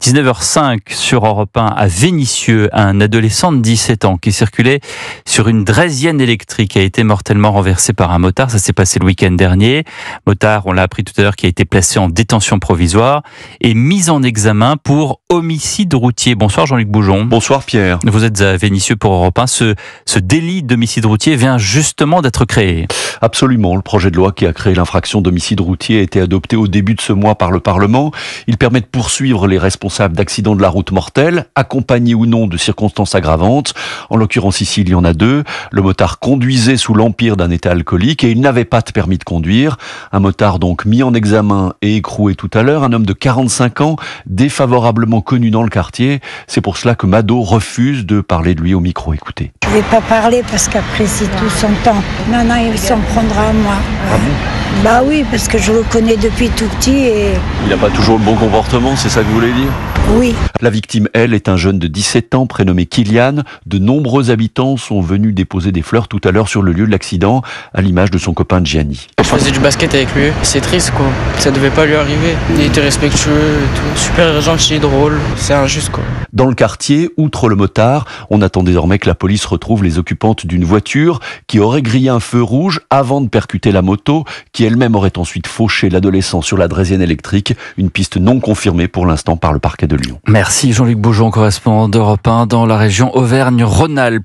19h05 sur Europe 1 à Vénissieux, un adolescent de 17 ans qui circulait sur une draisienne électrique a été mortellement renversé par un motard. Ça s'est passé le week-end dernier. Motard, on l'a appris tout à l'heure, qui a été placé en détention provisoire et mis en examen pour homicide routier. Bonsoir Jean-Luc Boujon. Bonsoir Pierre. Vous êtes à Vénissieux pour Europe 1. Ce délit d'homicide routier vient justement d'être créé. Absolument. Le projet de loi qui a créé l'infraction d'homicide routier a été adopté au début de ce mois par le Parlement. Il permet de poursuivre les responsables d'accidents de la route mortels, accompagnés ou non de circonstances aggravantes. En l'occurrence ici, il y en a deux. Le motard conduisait sous l'empire d'un état alcoolique et il n'avait pas de permis de conduire. Un motard donc mis en examen et écroué tout à l'heure. Un homme de 45 ans, défavorablement connu dans le quartier. C'est pour cela que Mado refuse de parler de lui au micro. Écoutez. Je ne vais pas parler parce qu'après si tout s'entend. Non, il s'en prendra à moi. Ah bon ? Bah oui, parce que je le connais depuis tout petit et... Il n'a pas toujours le bon comportement, c'est ça que vous voulez dire ? Oui. La victime, elle, est un jeune de 17 ans prénommé Kylian. De nombreux habitants sont venus déposer des fleurs tout à l'heure sur le lieu de l'accident, à l'image de son copain Gianni. Je faisais du basket avec lui, c'est triste quoi, ça devait pas lui arriver. Il était respectueux et tout, super gentil, drôle, c'est injuste quoi. Dans le quartier, outre le motard, on attend désormais que la police retrouve les occupantes d'une voiture qui aurait grillé un feu rouge avant de percuter la moto, qui elle-même aurait ensuite fauché l'adolescent sur la draisienne électrique, une piste non confirmée pour l'instant par le parquet de Lyon. Merci Jean-Luc Boujon, correspondant d'Europe 1 dans la région Auvergne-Rhône-Alpes.